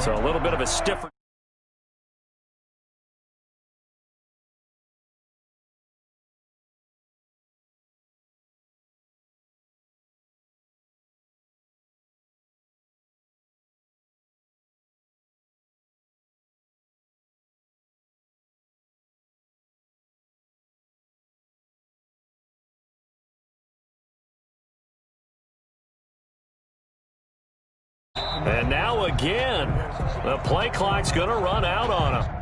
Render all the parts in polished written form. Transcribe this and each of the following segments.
So a little bit of a stiffer. And now again, the play clock's going to run out on him.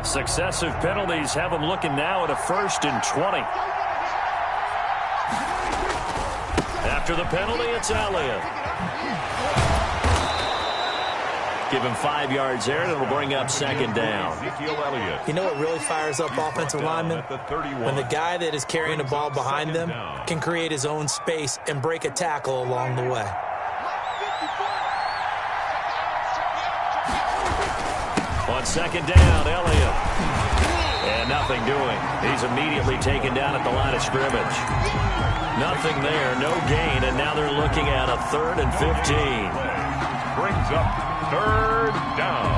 Successive penalties have them looking now at a 1st and 20. After the penalty, it's Elliott. Give him 5 yards there, and it'll bring up 2nd down. You know what really fires up offensive linemen? When the guy that is carrying the ball behind them can create his own space and break a tackle along the way. On 2nd down, Elliott. And nothing doing. He's immediately taken down at the line of scrimmage. Nothing there, no gain, and now they're looking at a 3rd and 15. Brings up 3rd down.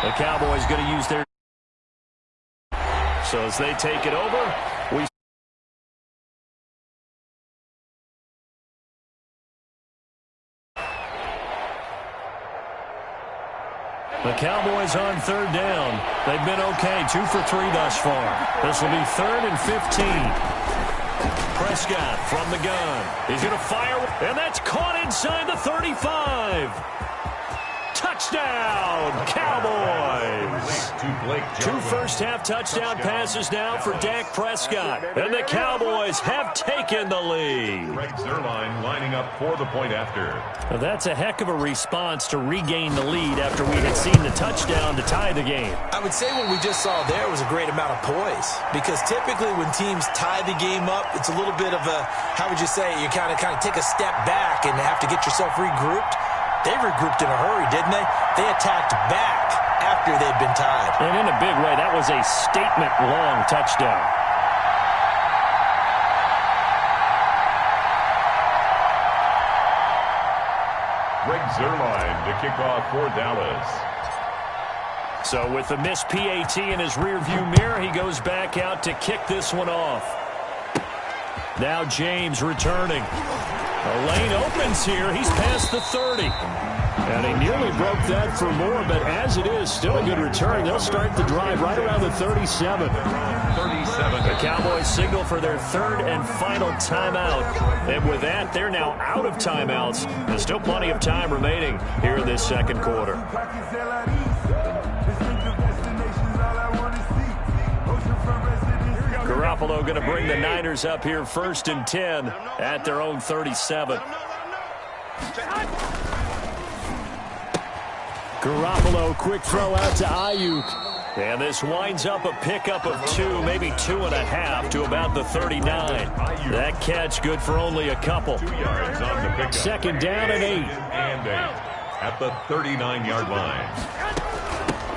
The Cowboys going to use their... So as they take it over, we... The Cowboys on 3rd down. They've been okay, 2 for 3 thus far. This will be 3rd and 15. Prescott from the gun. He's going to fire, and that's caught inside the 35. Touchdown, Cowboys. 2 first-half touchdown passes now for Dak Prescott. And the Cowboys have taken the lead. Greg Zuerlein lining up for the point after. Well, that's a heck of a response to regain the lead after we had seen the touchdown to tie the game. I would say what we just saw there was a great amount of poise, because typically when teams tie the game up, it's a little bit of a, how would you say, you kind of take a step back and have to get yourself regrouped. They regrouped in a hurry, didn't they? They attacked back after they'd been tied. And in a big way, that was a statement-long touchdown. Greg Zuerlein to kick off for Dallas. So with the missed PAT in his rearview mirror, he goes back out to kick this one off. Now James returning. The lane opens here. He's past the 30. And he nearly broke that for more, but as it is, still a good return. They'll start the drive right around the 37. 37. The Cowboys signal for their 3rd and final timeout. And with that, they're now out of timeouts. There's still plenty of time remaining here in this 2nd quarter. Garoppolo going to bring the Niners up here 1st and 10 at their own 37. Garoppolo, quick throw out to Ayuk. And this winds up a pickup of 2, maybe 2.5 to about the 39. That catch good for only a couple. 2 yards on the pickup. 2nd down and 8. And 8 at the 39-yard line.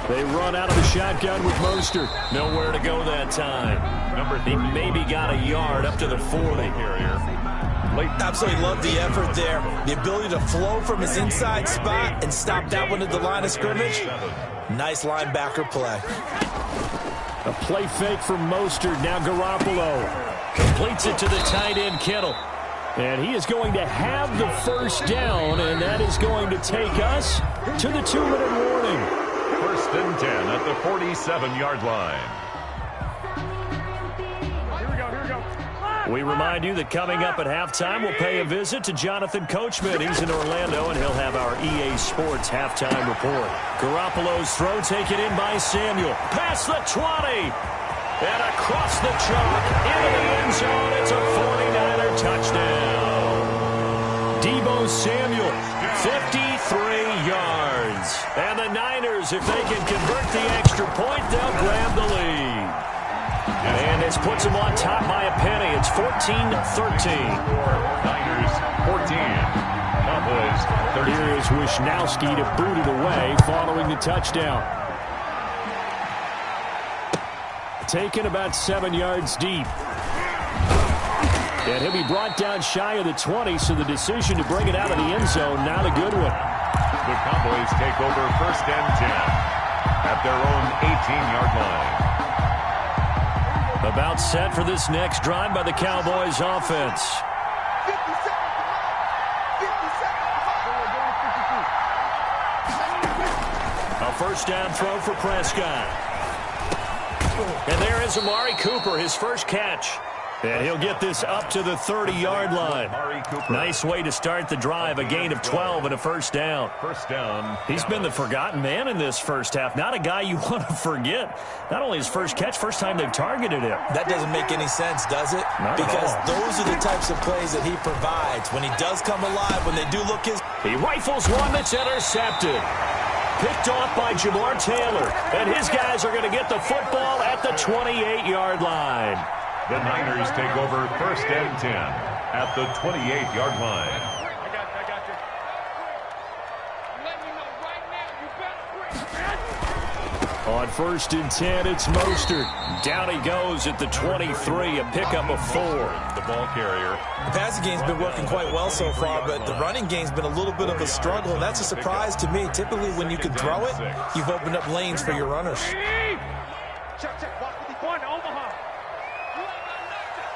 They run out of the shotgun with Mostert. Nowhere to go that time. He maybe got a yard up to the 40. Absolutely love the effort there. The ability to flow from his inside spot and stop that one at the line of scrimmage. Nice linebacker play. A play fake from Mostert. Now Garoppolo completes it to the tight end Kittle. And he is going to have the 1st down, and that is going to take us to the 2-minute warning. 1st and 10 at the 47-yard line. Here we go. We remind you that coming up at halftime, we'll pay a visit to Jonathan Coachman. He's in Orlando, and he'll have our EA Sports halftime report. Garoppolo's throw taken in by Samuel. Past the 20. And across the chalk, into the end zone. It's a 49er touchdown. Deebo Samuel, 53 yards. And the Niners, if they can convert the extra point, they'll grab the lead. And this puts them on top by a penny. It's 14-13. Niners 14. Cowboys 13. Here's Wisnowski to boot it away following the touchdown. Taken about 7 yards deep. And he'll be brought down shy of the 20, so the decision to bring it out of the end zone, not a good one. The Cowboys take over 1st and 10 at their own 18-yard line. About set for this next drive by the Cowboys offense. A first down throw for Prescott. And there is Amari Cooper, his first catch. And he'll get this up to the 30-yard line. Nice way to start the drive, a gain of 12 and a first down. First down. He's been the forgotten man in this first half. Not a guy you want to forget. Not only his first catch, first time they've targeted him. That doesn't make any sense, does it? Not because at all. those are the types of plays that he provides. When he does come alive, when they do look his... He rifles one that's intercepted. Picked off by Jamar Taylor. And his guys are going to get the football at the 28-yard line. The Niners take over 1st and 10 at the 28-yard line. I got you. Let me know right now. You better quit. On 1st and 10, it's Mostert. Down he goes at the 23, a pickup of 4. The ball carrier. The passing game's been working quite well so far, but the running game's been a little bit of a struggle, and that's a surprise to me. Typically, when you can throw it, you've opened up lanes for your runners. Check. Watch what he's going to Omaha.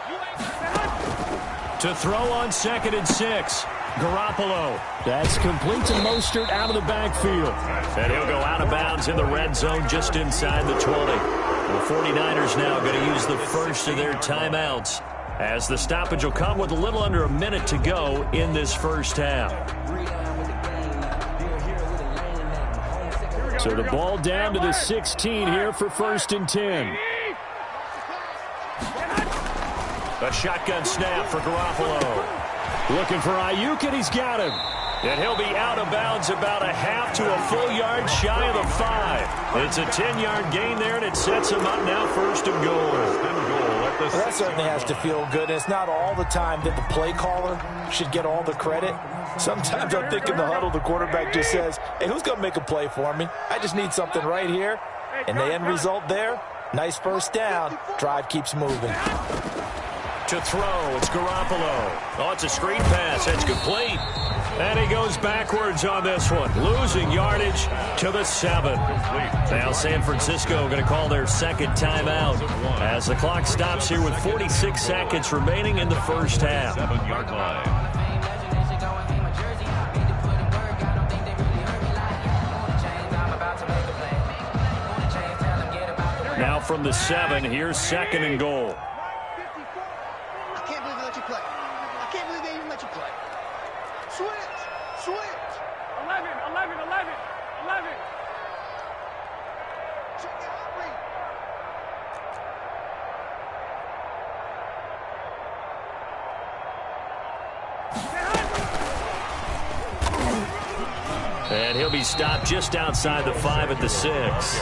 You ain't got nothing. To throw on 2nd and 6. Garoppolo. That's complete to Mostert out of the backfield. And he'll go out of bounds in the red zone just inside the 20. The 49ers now going to use the first of their timeouts, as the stoppage will come with a little under a minute to go in this first half. So the ball down to the 16 here for 1st and 10. A shotgun snap for Garoppolo. Looking for Ayuk, and he's got him. And he'll be out of bounds about a half to a full yard shy of the 5. It's a 10-yard gain there, and it sets him up now 1st and goal. Well, that certainly has to feel good. And it's not all the time that the play caller should get all the credit. Sometimes I'm thinking the huddle, the quarterback just says, hey, who's going to make a play for me? I just need something right here. And the end result there, nice first down. Drive keeps moving. To throw, it's Garoppolo. Oh, it's a screen pass. It's complete. And he goes backwards on this one, losing yardage to the 7. Now San Francisco going to call their second timeout as the clock stops here with 46 seconds remaining in the first half. 7-yard line. Now from the 7, here's 2nd and goal. I can't believe they let you play. I can't believe they even let you play. Switch. 11. Check it out, read. And he'll be stopped just outside the 5 at the 6.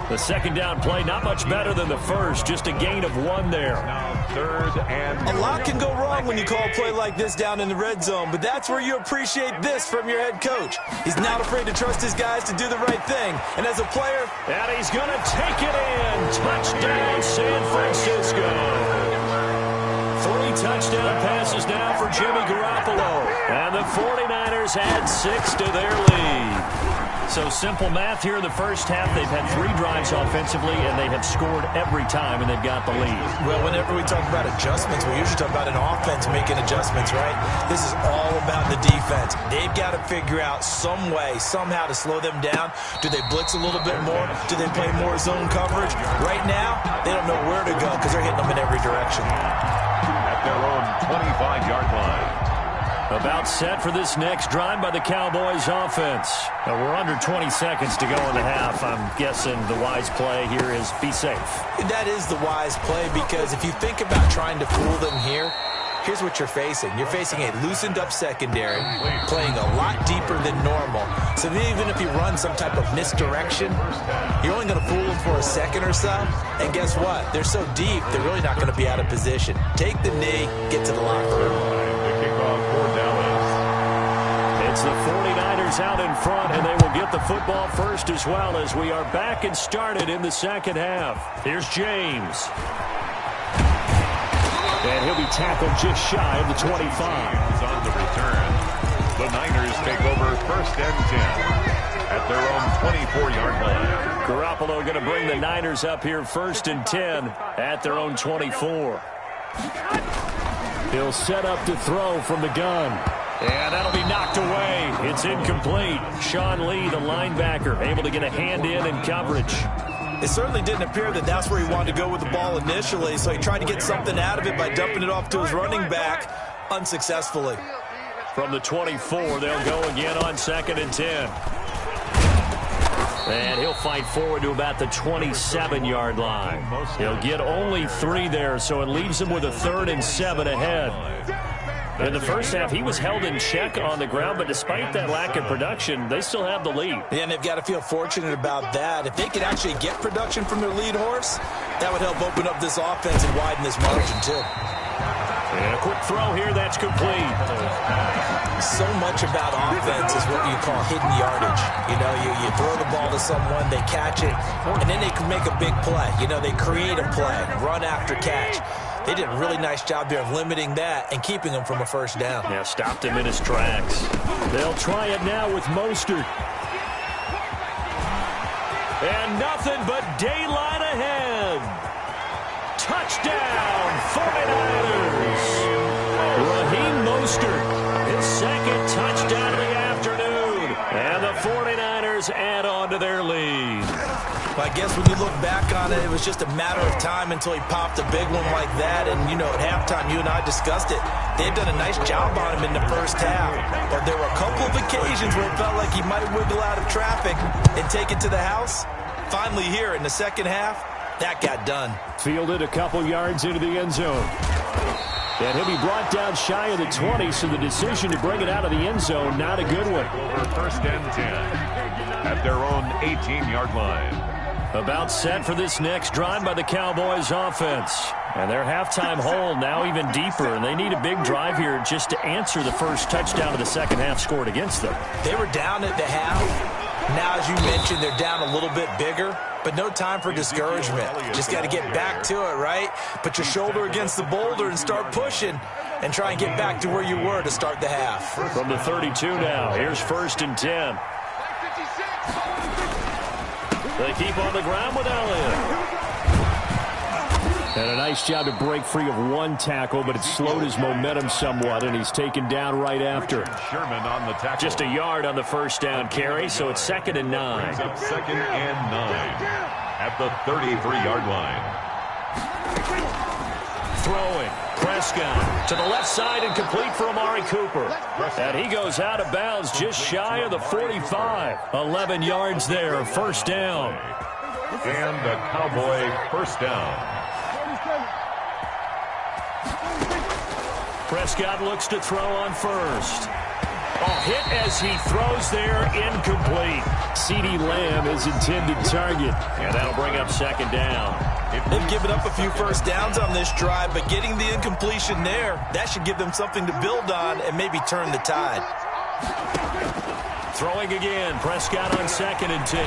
The second down play, not much better than the first, just a gain of 1 there. Now 3rd and... A lot can go wrong when you call a play like this down in the red zone, but that's where you appreciate this from your head coach. He's not afraid to trust his guys to do the right thing. And as a player... And he's going to take it in. Touchdown, San Francisco. 3 touchdown passes now for Jimmy Garoppolo. And the 49ers add 6 to their lead. So simple math here in the first half. They've had 3 drives offensively, and they have scored every time, and they've got the lead. Well, whenever we talk about adjustments, we usually talk about an offense making adjustments, right? This is all about the defense. They've got to figure out some way, somehow to slow them down. Do they blitz a little bit more? Do they play more zone coverage? Right now, they don't know where to go because they're hitting them in every direction. at their own 25-yard line. About set for this next drive by the Cowboys offense. We're under 20 seconds to go in the half. I'm guessing the wise play here is be safe. That is the wise play, because if you think about trying to fool them here, here's what you're facing. You're facing a loosened up secondary, playing a lot deeper than normal. So even if you run some type of misdirection, you're only going to fool them for a second or so. And guess what? They're so deep, they're really not going to be out of position. Take the knee, get to the locker room. It's the 49ers out in front, and they will get the football first as well, as we are back and started in the second half. Here's James. And he'll be tackled just shy of the 25. On the return, the Niners take over 1st and 10 at their own 24-yard line. Garoppolo going to bring the Niners up here 1st and 10 at their own 24. He'll set up to throw from the gun. And that'll be knocked away. It's incomplete. Sean Lee, the linebacker, able to get a hand in coverage. It certainly didn't appear that that's where he wanted to go with the ball initially, so he tried to get something out of it by dumping it off to his running back unsuccessfully. From the 24, they'll go again on 2nd and 10. And he'll fight forward to about the 27-yard line. He'll get only 3 there, so it leaves him with a 3rd and 7 ahead. In the first half, he was held in check on the ground, but despite that lack of production, they still have the lead. Yeah, and they've got to feel fortunate about that. If they could actually get production from their lead horse, that would help open up this offense and widen this margin, too. And a quick throw here, that's complete. So much about offense is what you call hidden yardage. You know, you throw the ball to someone, they catch it, and then they can make a big play. You know, they create a play, run after catch. They did a really nice job there of limiting that and keeping him from a first down. Yeah, stopped him in his tracks. They'll try it now with Mostert. And nothing but daylight ahead. Touchdown, 49ers. Raheem Mostert, his 2nd touchdown of the afternoon. And the 49ers add on to their lead. I guess when you look back on it, it was just a matter of time until he popped a big one like that. And, you know, at halftime, you and I discussed it. They've done a nice job on him in the first half. But there were a couple of occasions where it felt like he might wiggle out of traffic and take it to the house. Finally here in the second half, that got done. Fielded a couple yards into the end zone. And he'll be brought down shy of the 20, so the decision to bring it out of the end zone, not a good one. Over 1st and 10 at their own 18-yard line. About set for this next drive by the Cowboys offense. And their halftime hole now even deeper, and they need a big drive here just to answer the first touchdown of the second half scored against them. They were down at the half. Now, as you mentioned, they're down a little bit bigger, but no time for discouragement. Just got to get back to it, right? Put your shoulder against the boulder and start pushing and try and get back to where you were to start the half. From the 32 now, here's 1st and 10. They keep on the ground with Elliott. And a nice job to break free of one tackle, but it slowed his momentum somewhat, and he's taken down right after. Sherman on the tackle. Just a yard on the first down carry, so it's 2nd and 9. Brings up 2nd and 9 at the 33-yard line. Throwing. Prescott to the left side and complete for Amari Cooper. And he goes out of bounds just shy of the 45. 11 yards there, first down. And a Cowboy first down. Prescott looks to throw on first. Hit as he throws there, incomplete. CeeDee Lamb is intended target. And that'll bring up 2nd down. They've given up a few first downs on this drive, but getting the incompletion there, that should give them something to build on and maybe turn the tide. Throwing again, Prescott on 2nd and 10.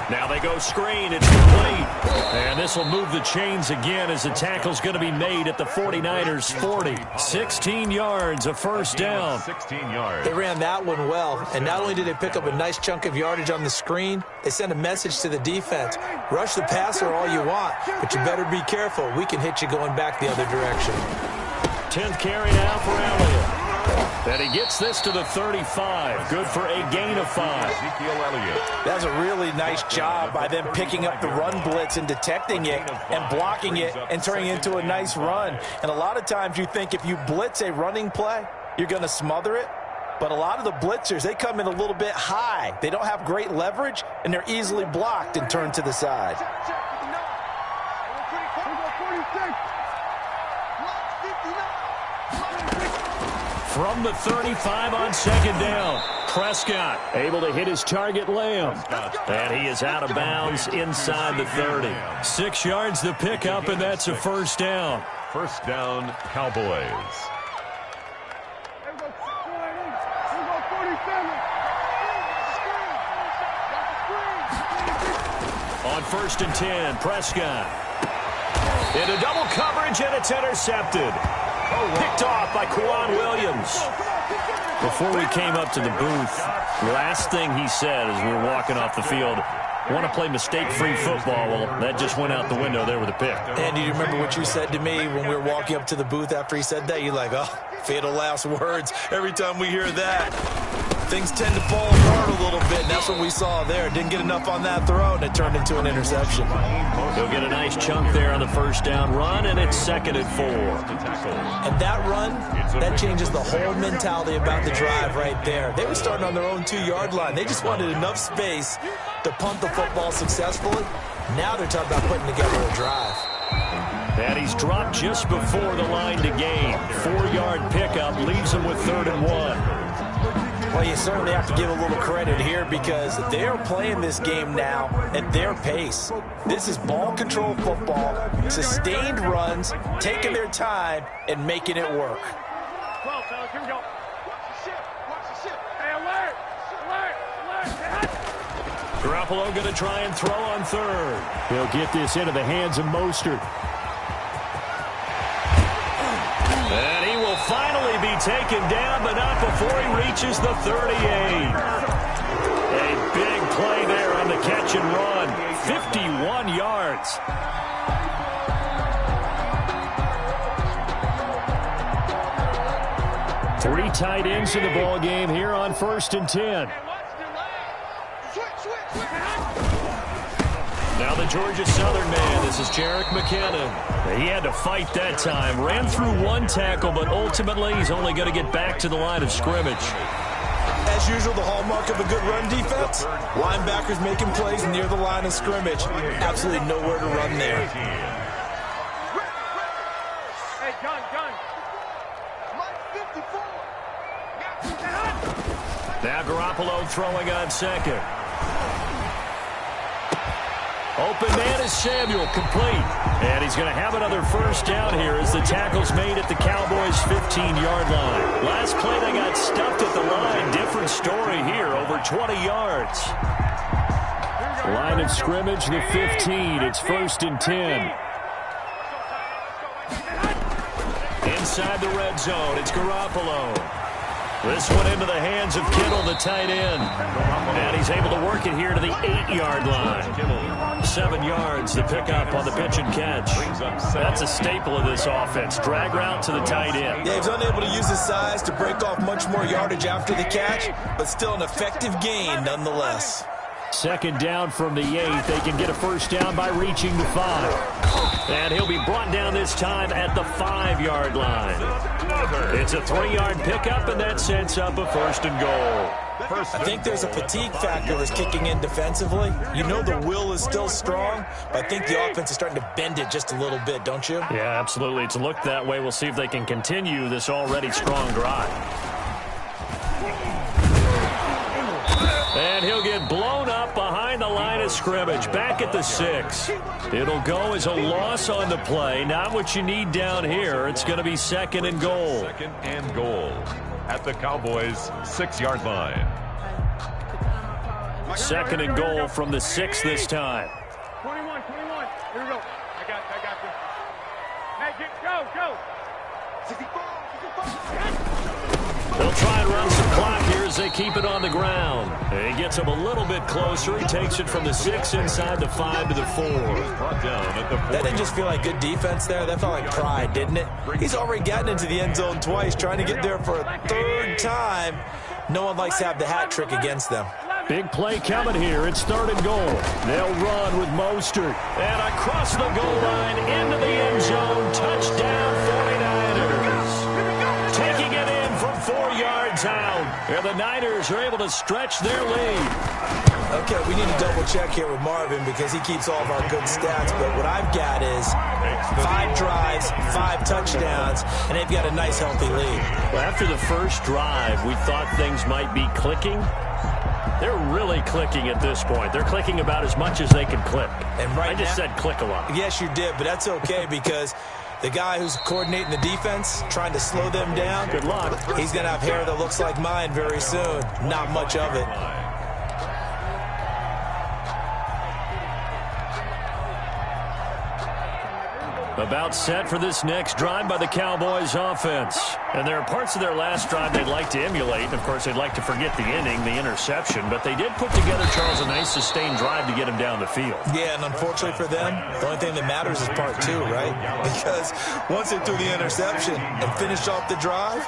Now they go screen, it's complete. And this will move the chains again as the tackle's going to be made at the 49ers 40. 16 yards, a first down. 16 yards. They ran that one well, and not only did they pick up a nice chunk of yardage on the screen, they sent a message to the defense. Rush the passer all you want, but you better be careful. We can hit you going back the other direction. 10th carry now for Elliott. And he gets this to the 35. Good for a gain of 5. Ezekiel Elliott. That's a really nice job by them picking up the run blitz and detecting it and blocking it and turning it into a nice run. And a lot of times you think if you blitz a running play, you're going to smother it. But a lot of the blitzers, they come in a little bit high. They don't have great leverage, and they're easily blocked and turned to the side. From the 35 on second down, Prescott able to hit his target, Lamb. And he is out of bounds inside the 30. 6 yards to pick up, and that's a first down. First down, Cowboys. On 1st and 10, Prescott. Into double coverage, and it's intercepted. Picked off by Kwan Williams. Before we came up to the booth, last thing he said as we were walking off the field, want to play mistake-free football. Well, that just went out the window there with a pick. And do you remember what you said to me when we were walking up to the booth after he said that? You're like, oh, fatal last words. Every time we hear that, things tend to fall apart a little bit, and that's what we saw there. Didn't get enough on that throw, and it turned into an interception. He'll get a nice chunk there on the first down run, and it's 2nd and 4. And that run, that changes the whole mentality about the drive right there. They were starting on their own 2-yard line. They just wanted enough space to punt the football successfully. Now they're talking about putting together a drive. And he's dropped just before the line to gain. 4-yard pickup leaves him with 3rd and 1. Well, you certainly have to give a little credit here because they're playing this game now at their pace. This is ball control football, sustained runs, taking their time, and making it work. 12, fellas, here we go. Watch the ship. Watch the ship. Hey, alert. Alert. Alert. Garoppolo going to try and throw on 3rd. He'll get this into the hands of Mostert. And he will finally be taken down, but not before he reaches the 38. A big play there on the catch and run. 51 yards. Three tight ends in the ball game here on 1st and 10. Now the Georgia Southern man, this is Jerick McKinnon. He had to fight that time. Ran through one tackle, but ultimately he's only going to get back to the line of scrimmage. As usual, the hallmark of a good run defense, linebackers making plays near the line of scrimmage. Absolutely nowhere to run there. Hey, gun. Now Garoppolo throwing on 2nd. Open man is Samuel, complete. And he's going to have another first down here as the tackle's made at the Cowboys' 15-yard line. Last play they got stuffed at the line. Different story here, over 20 yards. Line of scrimmage, the 15. It's 1st and 10. Inside the red zone, it's Garoppolo. This one into the hands of Kittle, the tight end. And he's able to work it here to the 8-yard line. 7 yards, the pickup on the pitch and catch. That's a staple of this offense. Drag route to the tight end. Yeah, he's unable to use his size to break off much more yardage after the catch, but still an effective gain nonetheless. 2nd down from the 8. They can get a first down by reaching the 5. And he'll be brought down this time at the 5-yard line. It's a 3-yard pickup, and that sets up a 1st and goal. I think there's a fatigue factor that's kicking in defensively. You know the will is still strong, but I think the offense is starting to bend it just a little bit, don't you? Yeah, absolutely. It's looked that way. We'll see if they can continue this already strong drive. And he'll get blown up behind the line of scrimmage, back at the 6. It'll go as a loss on the play. Not what you need down here. It's going to be 2nd and goal. 2nd and goal at the Cowboys' 6-yard line. 2nd and goal from the 6 this time. 21. Here we go. I got you. Hey, go. They'll try and run some clock here as they keep it on the ground. He gets him a little bit closer. He takes it from the 6 inside the 5 to the 4. That didn't just feel like good defense there. That felt like pride, didn't it? He's already gotten into the end zone twice, trying to get there for a third time. No one likes to have the hat trick against them. Big play coming here. It's 3rd and goal. They'll run with Mostert. And across the goal line into the end zone. Touchdown 49ers. Taking it in from 4 yards out. And the Niners are able to stretch their lead. Okay, we need to double check here with Marvin because he keeps all of our good stats. But what I've got is 5 drives, 5 touchdowns, and they've got a nice, healthy lead. Well, after the first drive, we thought things might be clicking. They're really clicking at this point. They're clicking about as much as they can click. And right I just now, said click a lot. Yes, you did, but that's okay because the guy who's coordinating the defense, trying to slow them down, Good luck. he's going to have hair that looks like mine very soon. Not much of it. About set for this next drive by the Cowboys offense. And there are parts of their last drive they'd like to emulate. And, of course, they'd like to forget the inning, the interception. But they did put together, Charles, a nice sustained drive to get him down the field. Yeah, and unfortunately for them, the only thing that matters is part 2, right? Because once they threw the interception and finished off the drive,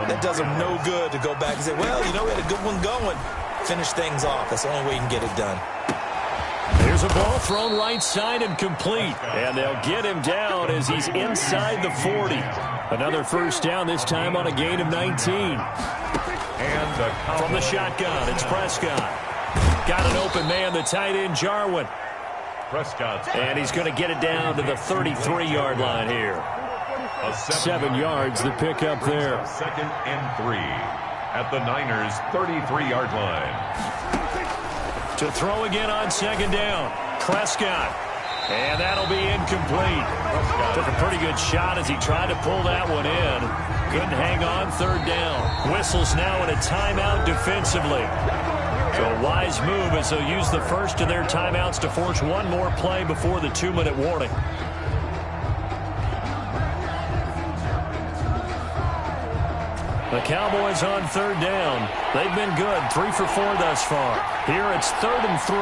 that does them no good to go back and say, well, you know, we had a good one going. Finish things off. That's the only way you can get it done. Here's a ball thrown right side and complete. And they'll get him down as he's inside the 40. Another first down, this time on a gain of 19. And from the shotgun, it's Prescott. Got an open man, the tight end, Jarwin. Prescott. And he's going to get it down to the 33-yard line here. 7 yards, the pickup there. 2nd and 3 at the Niners' 33-yard line. To throw again on 2nd down. Prescott. And that'll be incomplete. Took a pretty good shot as he tried to pull that one in. Couldn't hang on 3rd down. Whistles now in a timeout defensively. So a wise move as they'll use the first of their timeouts to force one more play before the 2-minute warning. The Cowboys on 3rd down. They've been good, 3 for 4 thus far. Here it's 3rd and 3.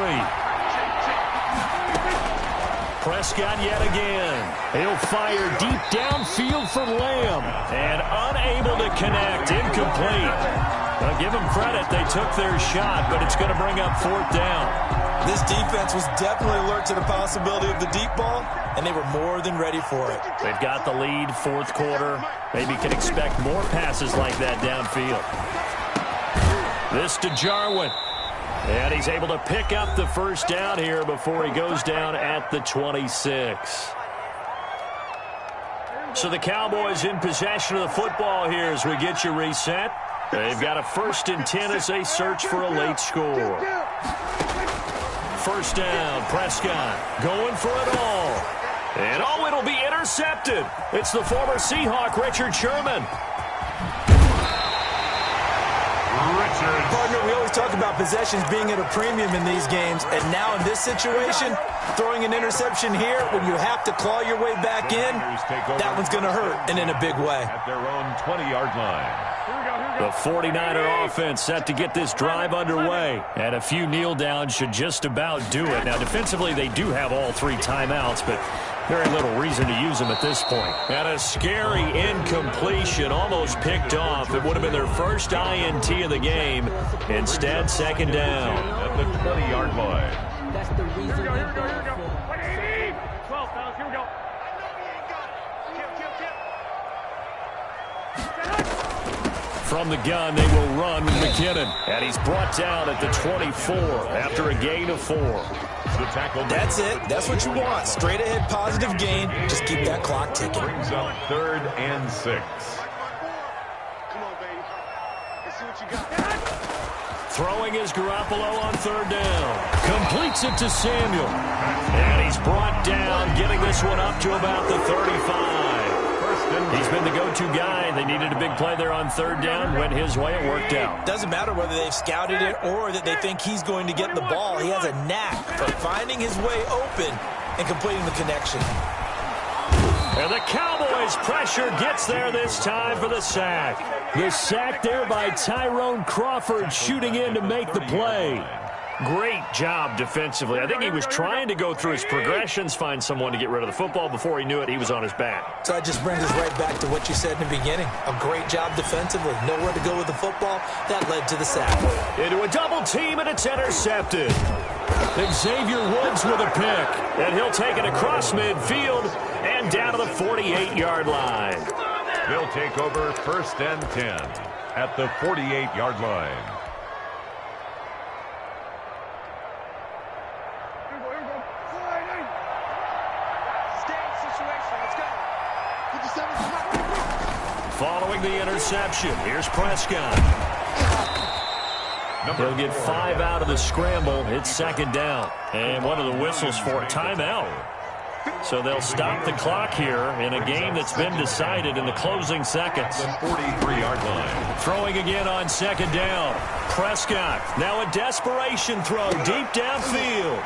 Prescott yet again. He'll fire deep downfield for Lamb. And unable to connect, incomplete. Now give them credit, they took their shot, but it's going to bring up 4th down. This defense was definitely alert to the possibility of the deep ball, and they were more than ready for it. They've got the lead, 4th quarter. Maybe can expect more passes like that downfield. This to Jarwin. And he's able to pick up the first down here before he goes down at the 26. So the Cowboys in possession of the football here as we get you reset. They've got a 1st and 10 as they search for a late score. First down, Prescott going for it all. And oh, it'll be intercepted. It's the former Seahawk, Richard Sherman. Partner, we always talk about possessions being at a premium in these games, and now in this situation, throwing an interception here when you have to claw your way back in, that one's going to hurt, and in a big way. At their own 20-yard line. The 49er offense set to get this drive underway. And a few kneel downs should just about do it. Now, defensively, they do have all 3 timeouts, but very little reason to use them at this point. And a scary incompletion, almost picked off. It would have been their first INT of the game. Instead, 2nd down. At the 20-yard line. That's the reason. Here we go. 12, fellas, here we go. From the gun, they will run with McKinnon. And he's brought down at the 24 after a gain of 4. That's it. That's what you want. Straight ahead positive gain. Just keep that clock ticking. Brings up 3rd and 6. Come on, baby. Let's see what you got. Throwing is Garoppolo on 3rd down. Completes it to Samuel. And he's brought down, getting this one up to about the 35. He's been the go-to guy. They needed a big play there on 3rd down. Went his way. It worked out. Doesn't matter whether they've scouted it or that they think he's going to get the ball. He has a knack for finding his way open and completing the connection. And the Cowboys' pressure gets there this time for the sack. The sack there by Tyrone Crawford, shooting in to make the play. Great job defensively. I think he was trying to go through his progressions, find someone to get rid of the football. Before he knew it, he was on his back. So that just brings us right back to what you said in the beginning. A great job defensively. Nowhere to go with the football. That led to the sack. Into a double team, and it's intercepted. Xavier Woods with a pick. And he'll take it across midfield and down to the 48-yard line. They'll take over 1st and 10 at the 48-yard line. Following the interception, here's Prescott. He'll get 5 out of the scramble. It's 2nd down. And one of the whistles for a timeout. So they'll stop the clock here in a game that's been decided in the closing seconds. The 43-yard line. Throwing again on 2nd down. Prescott, now a desperation throw deep downfield.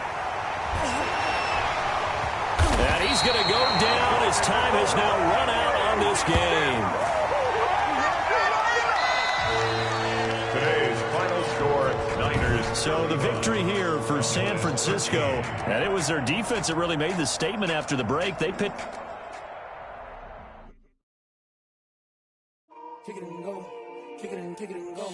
And he's going to go down. His time has now run out on this game. Today's final score, Niners. So the victory here for San Francisco, and it was their defense that really made the statement after the break. They picked. Kick it and go. Kick it and go.